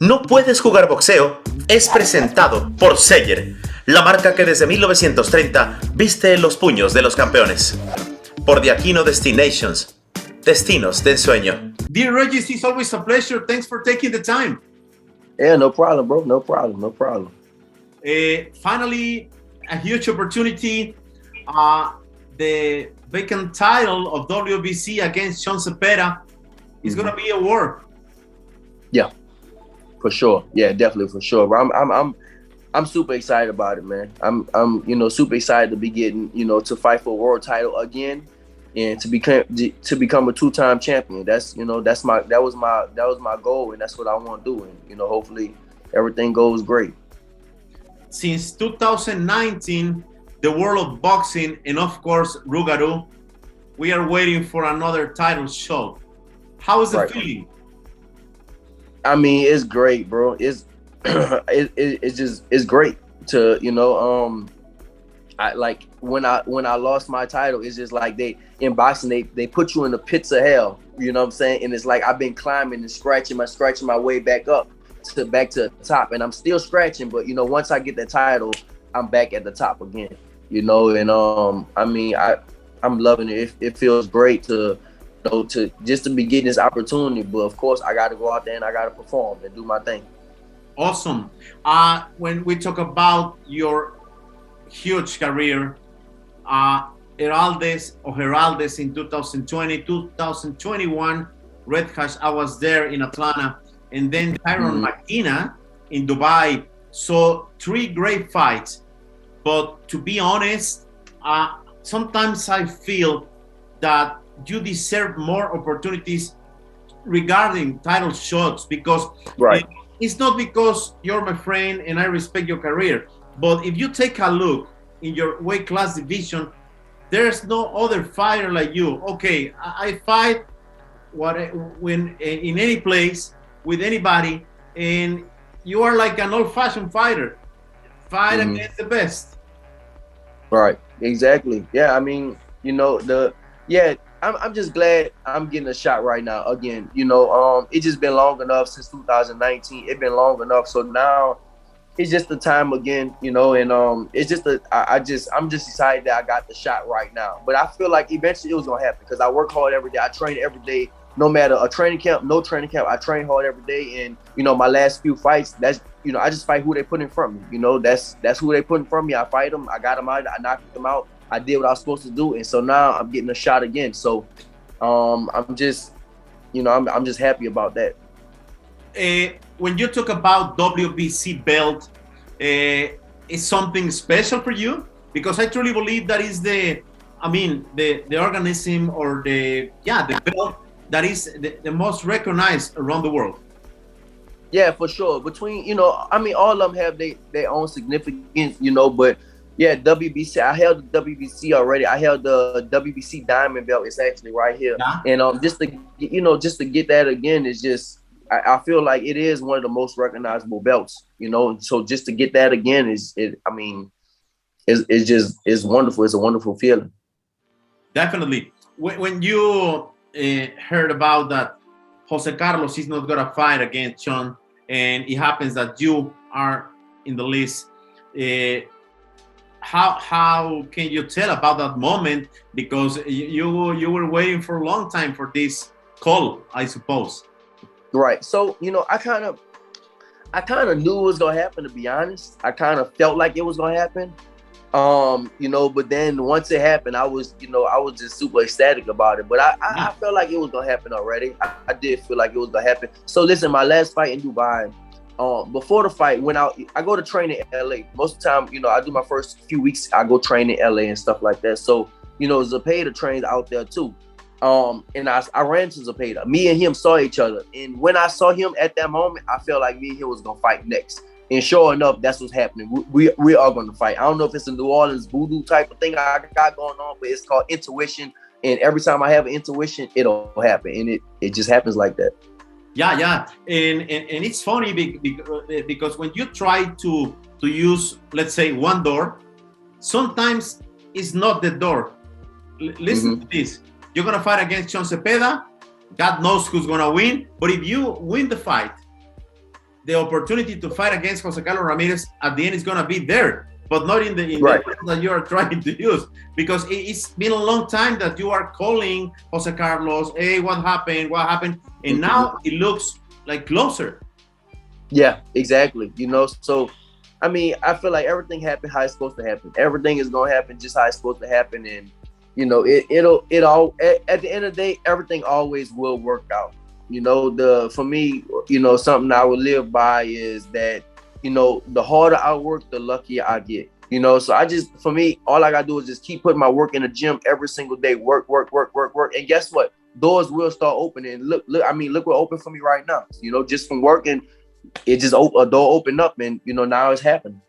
No puedes jugar boxeo es presentado por SEYER, la marca que desde 1930 viste los puños de los campeones. Por The Aquino Destinations, destinos de ensueño. Dear Regis, it's always a pleasure. Thanks for taking the time. Yeah, no problem, bro. No problem. Finally, a huge opportunity. The vacant title of WBC against Chon Zepeda is going to be a war. Yeah, for sure. Yeah, definitely for sure. I'm super excited about it, man. I'm super excited to be getting, to fight for a world title again, and to become a two-time champion. That was my goal, and that's what I want to do. And hopefully everything goes great. Since 2019, the world of boxing and of course Rougarou, we are waiting for another title shot. How is the feeling? I mean, it's great, bro. It's it's great to I like when I lost my title. It's just like in boxing they put you in the pits of hell. You know what I'm saying? And it's like I've been climbing and scratching my way back up to the top, and I'm still scratching. But once I get the title, I'm back at the top again. And I mean I'm loving it. It feels great to be getting this opportunity. But of course I got to go out there and I got to perform and do my thing. Awesome. When we talk about your huge career, Heraldes in 2020, 2021, Red Hash, I was there in Atlanta, and then Tyron McKenna in Dubai. So 3 great fights. But to be honest, sometimes I feel that you deserve more opportunities regarding title shots, because it's not because you're my friend and I respect your career, but if you take a look in your weight class division, there's no other fighter like you. Okay, I fight when in any place with anybody, and you are like an old-fashioned fighter. Fight against the best. Right, exactly. Yeah, I mean, I'm just glad I'm getting a shot right now again. It's just been long enough since 2019. It's been long enough, so now it's just the time again. And it's just I'm just excited that I got the shot right now. But I feel like eventually it was gonna happen because I work hard every day. I train every day, no matter a training camp, no training camp. I train hard every day, and my last few fights, that's I just fight who they put in front of me. That's who they put in front of me. I fight them. I got them out. I knocked them out. I did what I was supposed to do, and so now I'm getting a shot again. So, I'm just, I'm just happy about that. When you talk about WBC belt, is something special for you? Because I truly believe that is the organism or the belt that is the most recognized around the world. Yeah, for sure. Between, all of them have their own significance, but yeah, WBC, I held the WBC already. I held the WBC diamond belt. It's actually right here. Yeah. And just to get that again is just, I feel like it is one of the most recognizable belts, so just to get that again it's wonderful. It's a wonderful feeling. Definitely. When you heard about that Jose Carlos is not gonna fight against Chon, and it happens that you are in the list, how can you tell about that moment? Because you were waiting for a long time for this call, I suppose. Right. So I kind of knew it was gonna happen. To be honest, I kind of felt like it was gonna happen. But then once it happened, I was just super ecstatic about it. But I felt like it was gonna happen already. I did feel like it was gonna happen. So listen, my last fight in Dubai, before the fight, I go to train in LA. Most of the time, I do my first few weeks, I go train in LA and stuff like that. So, Zepeda trains out there too. And I ran to Zepeda. Me and him saw each other. And when I saw him at that moment, I felt like me and him was gonna fight next. And sure enough, that's what's happening. We are going to fight. I don't know if it's a New Orleans voodoo type of thing I got going on, but it's called intuition. And every time I have an intuition, it'll happen. And it just happens like that. Yeah. And it's funny because when you try to use, let's say, one door, sometimes it's not the door. Listen to this. You're going to fight against Chon Zepeda. God knows who's going to win. But if you win the fight, the opportunity to fight against Jose Carlos Ramirez at the end is gonna be there, but not in the Right. way that you are trying to use, because it's been a long time that you are calling Jose Carlos, hey, what happened, and now it looks like closer. Yeah, exactly. You know, so I mean, I feel like everything happened how it's supposed to happen. Everything is gonna happen just how it's supposed to happen, and you know, it all at the end of the day, everything always will work out. You know, for me, you know, something I would live by is that, you know, the harder I work, the luckier I get. You know, so for me, all I gotta do is just keep putting my work in the gym every single day, work, and guess what? Doors will start opening. Look, I mean, look what opened for me right now. You know, just from working, it just a door opened up, and you know, now it's happening.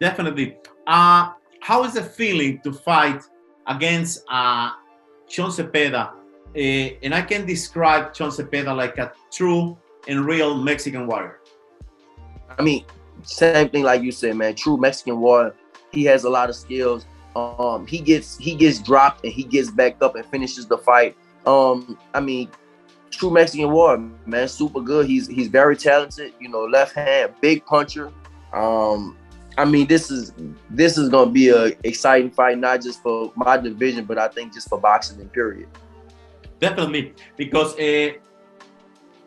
Definitely. How is the feeling to fight against Chon Zepeda? And I can describe Chon Zepeda like a true and real Mexican warrior. I mean, same thing like you said, man. True Mexican warrior. He has a lot of skills. He gets dropped and he gets back up and finishes the fight. I mean, true Mexican warrior, man. Super good. He's very talented. You know, left hand, big puncher. I mean, this is gonna be a exciting fight, not just for my division, but I think just for boxing in period. Definitely, because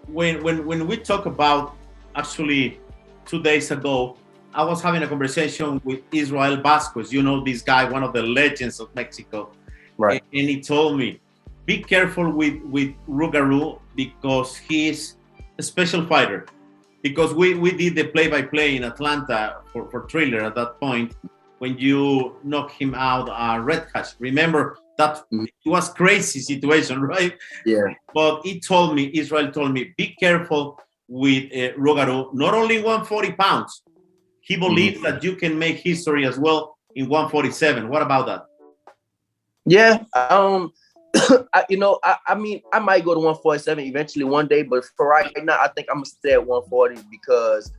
when we talk about, actually 2 days ago, I was having a conversation with Israel Vasquez. You know this guy, one of the legends of Mexico, right? And he told me, be careful with Rougarou because he's a special fighter. Because we did the play-by-play in Atlanta for Thriller at that point when you knocked him out Red Hash. Remember that it was crazy situation, right? Yeah. But Israel told me, be careful with Rougarou, not only 140 pounds. He believes that you can make history as well in 147. What about that? Yeah. I mean, I might go to 147 eventually one day, but for right now, I think I'm gonna stay at 140 because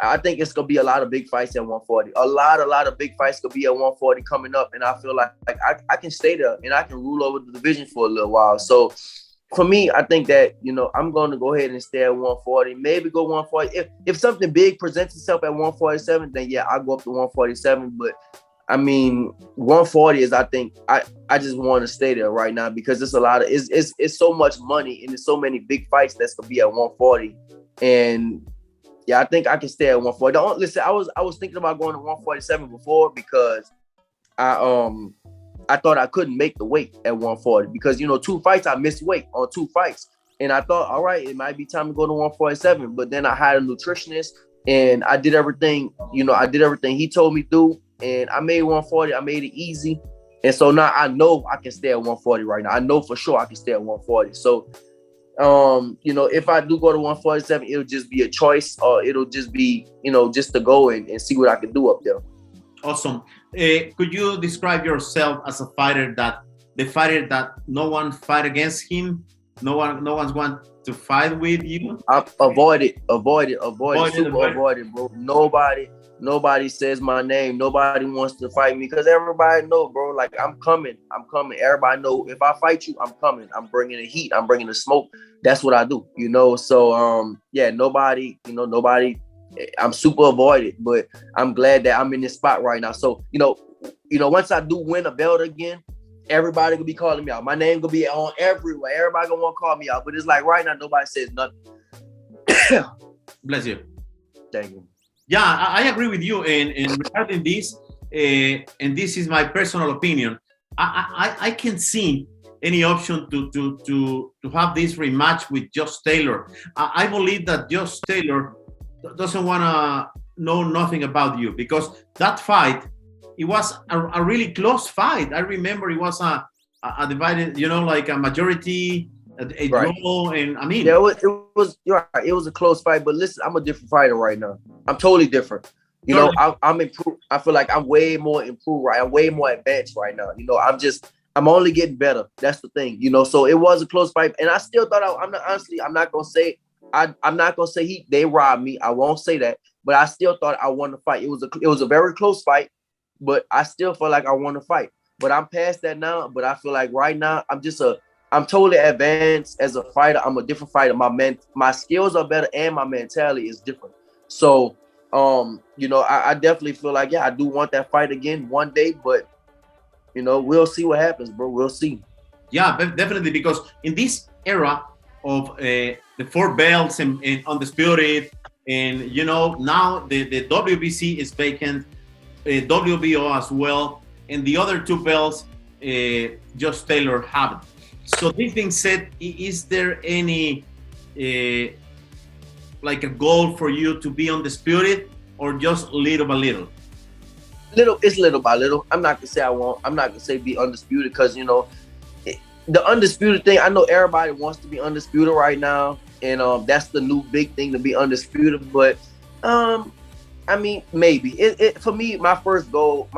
I think it's gonna be a lot of big fights at 140. A lot of big fights gonna be at 140 coming up, and I feel like I can stay there and I can rule over the division for a little while. So for me, I think that, you know, I'm going to go ahead and stay at 140, maybe go 140. If something big presents itself at 147, then yeah, I'll go up to 147. But I mean, 140 is, I think, I just want to stay there right now because it's a lot of, it's so much money and there's so many big fights that's going to be at 140. And yeah, I think I can stay at 140. Listen, I was thinking about going to 147 before because I thought I couldn't make the weight at 140 because, you know, 2 fights, I missed weight on 2 fights. And I thought, all right, it might be time to go to 147. But then I had a nutritionist and I did everything he told me to do. And I made 140. I made it easy. And so now I know I can stay at 140 right now. I know for sure I can stay at 140. So, you know, if I do go to 147, it'll just be a choice or it'll just be, you know, just to go and see what I can do up there. Awesome. Could you describe yourself as a fighter that no one fight against him? No one's want to fight with you? Avoid it, bro. Nobody says my name. Nobody wants to fight me because everybody know, bro, like I'm coming. Everybody know if I fight you, I'm coming. I'm bringing the heat. I'm bringing the smoke. That's what I do, you know? So, yeah, nobody, I'm super avoided, but I'm glad that I'm in this spot right now. So, you know, once I do win a belt again, everybody gonna be calling me out. My name gonna be on everywhere. Everybody gonna want to call me out. But it's like right now, nobody says nothing. Bless you. Thank you. Yeah, I agree with you. And regarding this, and this is my personal opinion, I can see any option to have this rematch with Josh Taylor. I believe that Josh Taylor doesn't want to know nothing about you because that fight, it was a really close fight. I remember it was a divided, you know, like a majority, a draw, and I mean, yeah, you're right. It was a close fight. But listen, I'm a different fighter right now. I'm totally different. You know, I'm improved. I feel like I'm way more improved. Right, I'm way more advanced right now. You know, I'm only getting better. That's the thing. You know, so it was a close fight, and I still thought I'm not gonna say they robbed me. I won't say that, but I still thought I won the fight. It was a very close fight, but I still feel like I won the fight. But I'm past that now. But I feel like right now I'm just a I'm totally advanced as a fighter. I'm a different fighter. My skills are better and my mentality is different. So, you know, I definitely feel like, yeah, I do want that fight again one day, but you know, we'll see what happens, bro. We'll see. Yeah, definitely, because in this era of the 4 belts and undisputed, and you know, now the WBC is vacant, WBO as well, and the other 2 belts just Taylor have it. So this being said, is there any like a goal for you to be undisputed, or just little by little? It's little by little. I'm not gonna say be undisputed, because you know, the undisputed thing, I know everybody wants to be undisputed right now, and that's the new big thing, to be undisputed. But I mean, maybe it for me, my first goal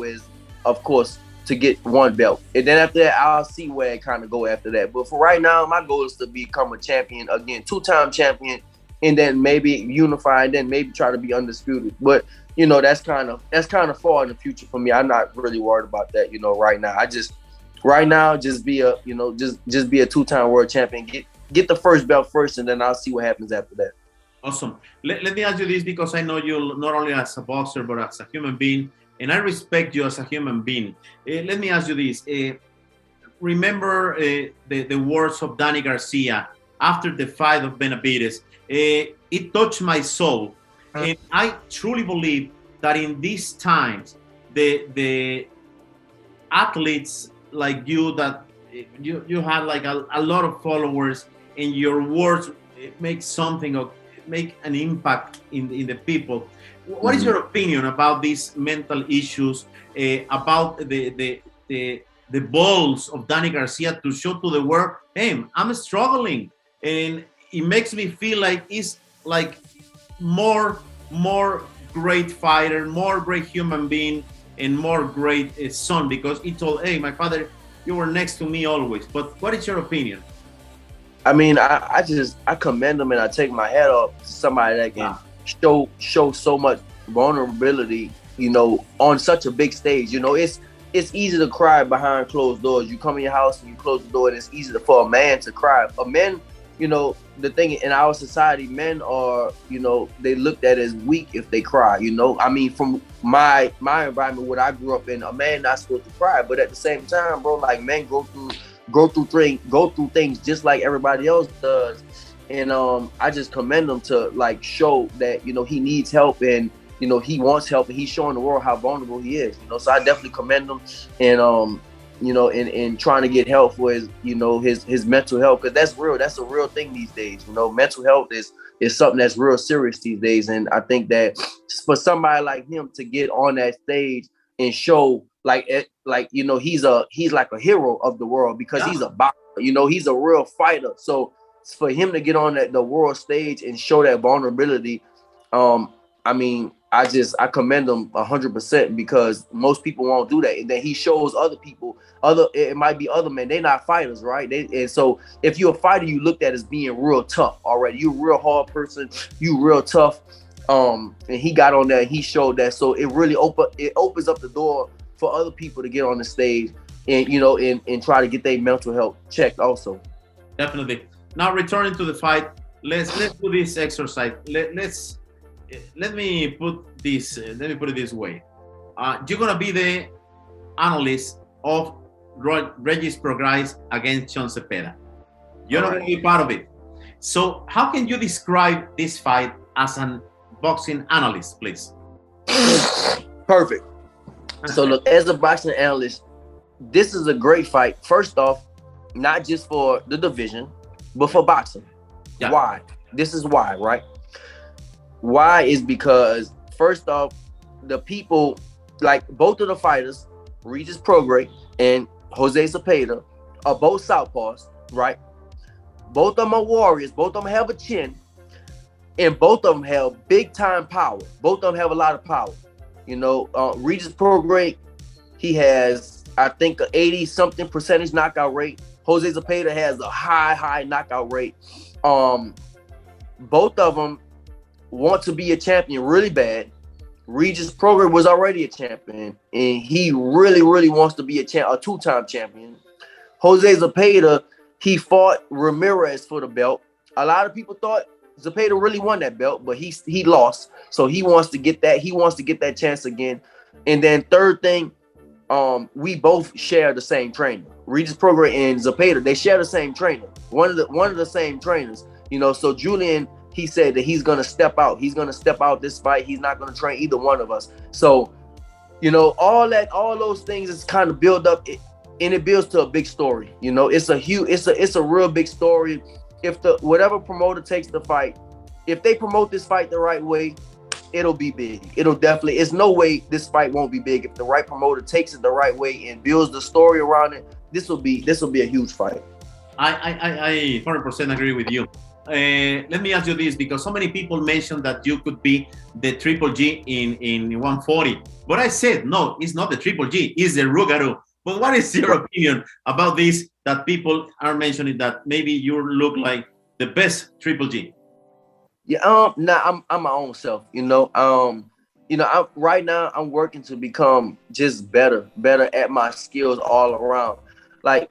is, of course, to get 1 belt, and then after that, I'll see where it kind of go after that. But for right now, my goal is to become a champion again, 2-time champion, and then maybe unify, and then maybe try to be undisputed. But you know, that's kind of far in the future for me. I'm not really worried about that. You know, right now, just be a, you know, just be a 2-time world champion. Get the first belt first, and then I'll see what happens after that. Awesome. Let me ask you this, because I know you not only as a boxer, but as a human being, and I respect you as a human being. Let me ask you this. Remember the words of Danny Garcia after the fight of Benavidez. It touched my soul. And I truly believe that in these times, the athletes like you, that you had like a lot of followers, and your words make an impact in the people. What is your opinion about these mental issues, about the balls of Danny Garcia to show to the world, hey, I'm struggling, and it makes me feel like it's like more great fighter, more great human being, and more great son, because he told, hey, my father, you were next to me always. But what is your opinion? I mean, I commend them, and I take my hat off to somebody that can show so much vulnerability, you know, on such a big stage. You know, it's easy to cry behind closed doors. You come in your house and you close the door, and it's easy for a man to cry. A man, you know, the thing in our society, men are, you know, they looked at as weak if they cry, you know. I mean, from my environment, what I grew up in, a man not supposed to cry, but at the same time, bro, like, men go through things just like everybody else does. And I just commend him to like show that, you know, he needs help, and you know, he wants help, and he's showing the world how vulnerable he is, you know. So I definitely commend him, and you know, in trying to get help for his, you know, his mental health, because that's real. That's a real thing these days. You know, mental health is something that's real serious these days. And I think that for somebody like him to get on that stage and show like you know, he's like a hero of the world, because he's a boxer. You know, he's a real fighter. So for him to get on the world stage and show that vulnerability, I mean, I commend him 100%, because most people won't do that. And then he shows other people, it might be other men, they're not fighters, right? And so if you're a fighter, you looked at as being real tough already. You're a real hard person, you real tough. And he got on there and he showed that. So it really opens up the door for other people to get on the stage and, you know, and try to get their mental health checked also. Definitely. Now returning to the fight, let's do this exercise. Let me put it this way. You're gonna be the analyst of Regis Prograis against Chon Zepeda. You're not gonna be part of it. So how can you describe this fight as a boxing analyst, please? Perfect. So look, as a boxing analyst, this is a great fight. First off, not just for the division, but for boxing. Yeah. Why? This is why, right? Why is because, first off, the people, like both of the fighters, Regis Prograis and Jose Zepeda, are both southpaws, right? Both of them are warriors. Both of them have a chin, and both of them have big time power. Both of them have a lot of power. You know, Regis Prograis, he has, I think, an 80-something% knockout rate. Jose Zepeda has a high knockout rate. Both of them want to be a champion really bad. Regis Prograis was already a champion, and he really wants to be a 2-time champion. Jose Zepeda, he fought Ramirez for the belt. A lot of people thought Zepeda really won that belt, but he lost. So he wants to get that. He wants to get that chance again. And then third thing, we both share the same trainer. Regis Prograis and Zepeda, they share the same trainer. One of the same trainers. You know, so Julian, he said that he's gonna step out. He's gonna step out this fight. He's not gonna train either one of us. So, you know, all those things is kind of build up, and it builds to a big story. You know, it's a real big story. If whatever promoter takes the fight, if they promote this fight the right way, it'll be big. It'll definitely. There's no way this fight won't be big if the right promoter takes it the right way and builds the story around it. This will be a huge fight. I 100% agree with you. Let me ask you this, because so many people mentioned that you could be the Triple G in 140, but I said no, it's not the Triple G, it's the Rougarou. But what is your opinion about this? That people are mentioning that maybe you look like the best Triple G. Yeah, I'm my own self. Right now I'm working to become just better at my skills all around. Like,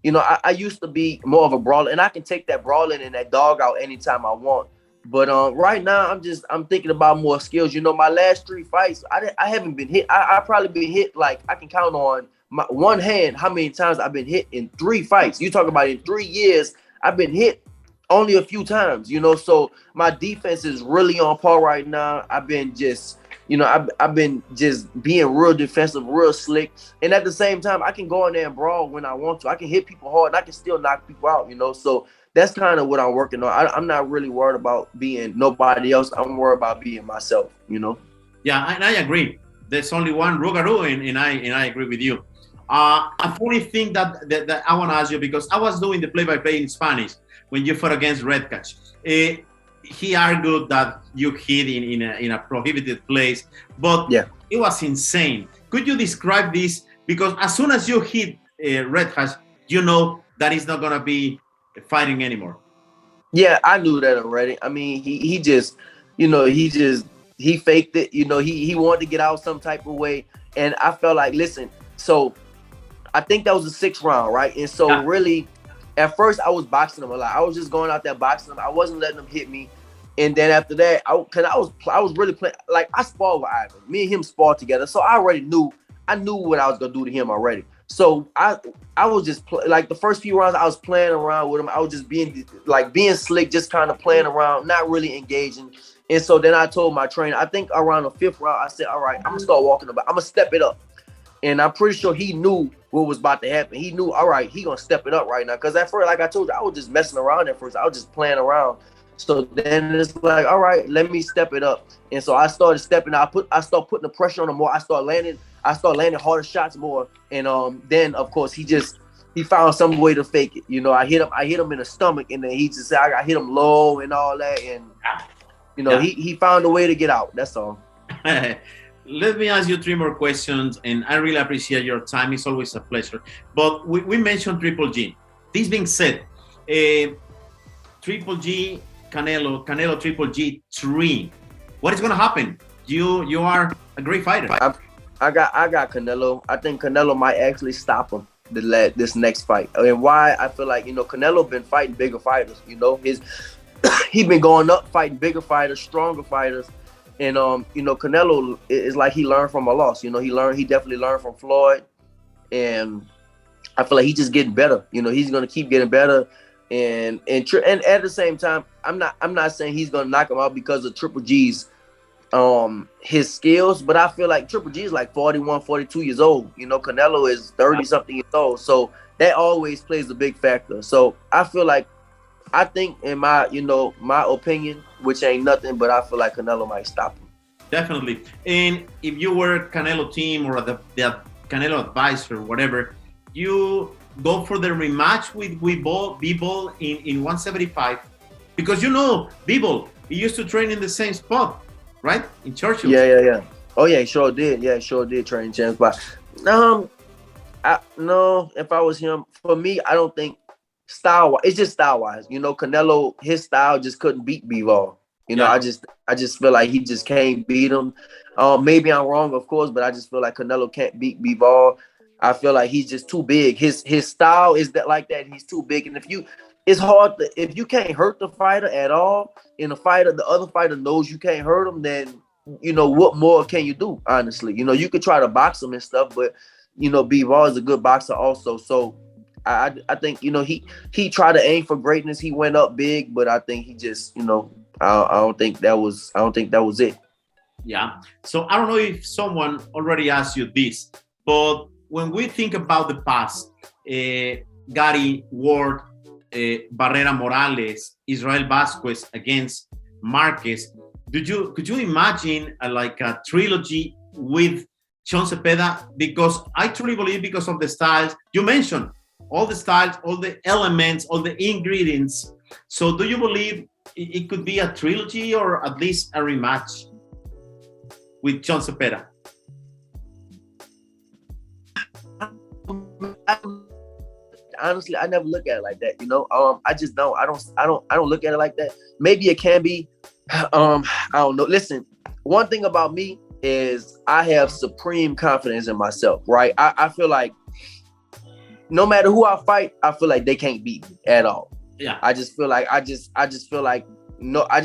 you know, I used to be more of a brawler, and I can take that brawling and that dog out anytime I want. But right now I'm thinking about more skills. You know, my last 3 fights, I haven't been hit. I probably been hit, like I can count on my one hand how many times I've been hit in 3 fights. You talk about in 3 years, I've been hit only a few times, you know. So my defense is really on par right now. I've been just, you know, I've been just being real defensive, real slick. And at the same time, I can go in there and brawl when I want to. I can hit people hard and I can still knock people out, you know. So that's kind of what I'm working on. I'm not really worried about being nobody else. I'm worried about being myself, you know. Yeah, and I agree. There's only one Rougarou, and I agree with you. A funny thing that I want to ask you, because I was doing the play-by-play in Spanish when you fought against Redcatch. He argued that you hit in a prohibited place, but yeah, it was insane. Could you describe this? Because as soon as you hit Redcatch, you know that he's not going to be fighting anymore. Yeah, I knew that already. I mean, he just, you know, he faked it. You know, he wanted to get out some type of way. And I felt like, listen, so I think that was the 6th round, right? And so really, at first I was boxing him a lot. I was just going out there boxing him. I wasn't letting him hit me. And then after that, I was really playing, like I sparred with Ivan. Me and him sparred together. So I knew what I was gonna do to him already. So I was just like the first few rounds I was playing around with him. I was just being slick, just kind of playing around, not really engaging. And so then I told my trainer, I think around the 5th round, I said, all right, I'm gonna start walking about. I'm gonna step it up. And I'm pretty sure he knew what was about to happen. He knew, all right, he gonna step it up right now. Because at first, like I told you, I was just messing around at first. I was just playing around. So then it's like, all right, let me step it up. And so I started stepping up. I started putting the pressure on him more. I started landing harder shots more. And then of course he found some way to fake it. You know, I hit him in the stomach, and then he just said I hit him low and all that. And you know, he found a way to get out. That's all. Let me ask you 3 more questions, and I really appreciate your time. It's always a pleasure. But we mentioned Triple G. This being said, Triple G, Canelo Triple G 3. What is going to happen? You are a great fighter. I got Canelo. I think Canelo might actually stop him this next fight. And why? I feel like, you know, Canelo been fighting bigger fighters. You know, he been going up fighting bigger fighters, stronger fighters. And you know, Canelo is like he learned from a loss. You know, he definitely learned from Floyd, and I feel like he's just getting better. You know, he's gonna keep getting better, and at the same time, I'm not saying he's gonna knock him out because of Triple G's his skills, but I feel like Triple G is like 41, 42 years old. You know, Canelo is 30 something years old, so that always plays a big factor. So I feel like, I think in my opinion, which ain't nothing, but I feel like Canelo might stop him. Definitely. And if you were Canelo team or the Canelo advisor, whatever, you go for the rematch with Bivol in 175, because you know Bivol, he used to train in the same spot, right? In Churchill. Yeah. Oh yeah, he sure did. Yeah, he sure did train in Churchill. But no, if I was him, for me, I don't think. It's just style-wise. You know, Canelo, his style just couldn't beat Bivol. You know, I just feel like he just can't beat him. Maybe I'm wrong, of course, but I just feel like Canelo can't beat Bivol. I feel like he's just too big. His style is that like that. He's too big, and it's hard if you can't hurt the fighter at all, and the other fighter knows you can't hurt him, then what more can you do? Honestly, you could try to box him and stuff, but Bivol is a good boxer also. So I think he tried to aim for greatness. He went up big, but I think he just I don't think that was it. Yeah. So I don't know if someone already asked you this, but when we think about the past, Gary Ward, Barrera Morales, Israel Vasquez against Marquez, could you imagine a trilogy with Chon Zepeda? Because I truly believe, because of the styles you mentioned, all the styles, all the elements, all the ingredients. So do you believe it could be a trilogy or at least a rematch with Chon Zepeda? Honestly, I never look at it like that. I just don't. I don't look at it like that. Maybe it can be. I don't know. Listen, one thing about me is I have supreme confidence in myself. Right? I feel like no matter who I fight, I feel like they can't beat me at all. Yeah. I just feel like I feel like I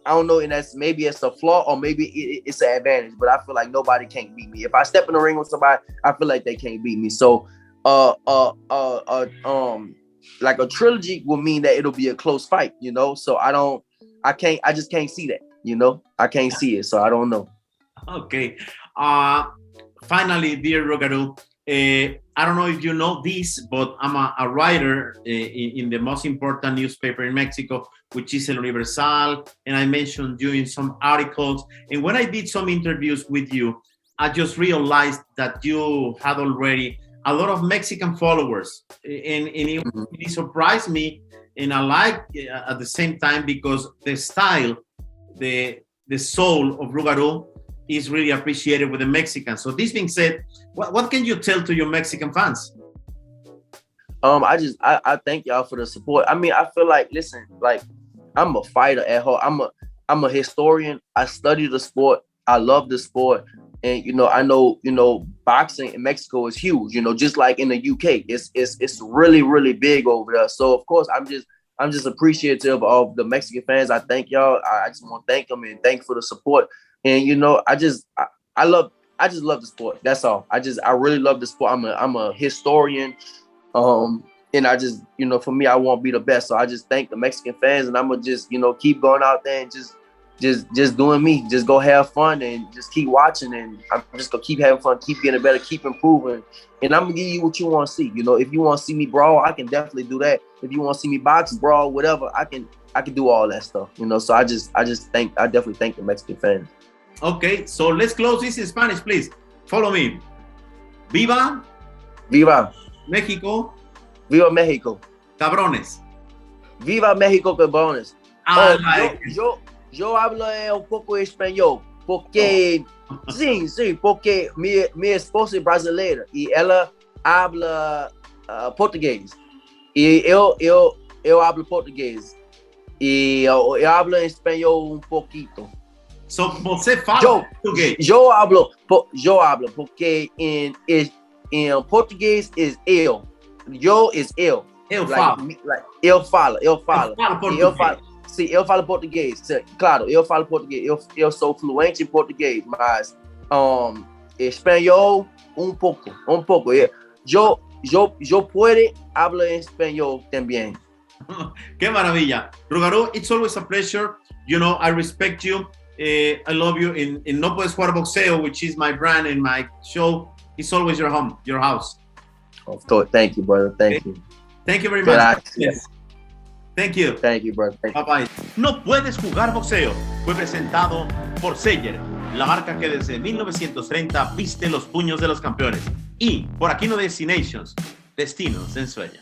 don't know, and maybe it's a flaw or maybe it's an advantage, but I feel like nobody can't beat me. If I step in the ring with somebody, I feel like they can't beat me. So like a trilogy will mean that it'll be a close fight, so I just can't see that, I can't see it, so I don't know. Okay. Finally, dear Rougarou, I don't know if you know this, but I'm a writer in the most important newspaper in Mexico, which is El Universal, and I mentioned you in some articles. And when I did some interviews with you, I just realized that you had already a lot of Mexican followers, and it surprised me, and I like at the same time, because the style, the soul of Rougarou is really appreciated with the Mexicans. So this being said, what can you tell to your Mexican fans? I thank y'all for the support. I mean, I feel like, listen, like I'm a fighter at heart. I'm a historian. I study the sport. I love the sport. And, I know, boxing in Mexico is huge, just like in the UK, it's really, really big over there. So of course, I'm just appreciative of the Mexican fans. I thank y'all. I just want to thank them and thank for the support. And, I just love the sport. That's all. I really love the sport. I'm a historian. And I just, for me, I want to be the best. So I just thank the Mexican fans, and I'm going to just, keep going out there and just doing me, just go have fun and just keep watching, and I'm just gonna keep having fun, keep getting better, keep improving, and I'm gonna give you what you want to see. If you want to see me brawl, I can definitely do that. If you want to see me box, brawl, whatever, I can do all that stuff. So I definitely thank the Mexican fans. Okay, so let's close this in Spanish, please. Follow me. Viva México. Viva México. Cabrones. Viva México, cabrones. Yo hablo un poco español, porque sí, porque mi esposa es brasileira y ela habla português. E eu hablo português. E eu hablo espanhol pouquinho. So, você fala português? Eu hablo porque em português is eu. Eu is eu. Eu falo. Eu falo. Eu falo português. Sim, eu falo português. Claro, eu falo português. Eu sou fluente em português, mas espanhol pouco. Eu puedo hablar espanhol también. Qué maravilla. Rougarou, it's always a pleasure. I respect you. I love you. In No Puedes Jugar Boxeo, which is my brand and my show, it's always your home, your house. Of course. Thank you, brother. Thank you. Thank you very much. Gracias. Thank you. Thank you, brother. Bye bye. No Puedes Jugar Boxeo fue presentado por SEYER, la marca que desde 1930 viste los puños de los campeones. Y por Aquino Destinations, destinos en sueño.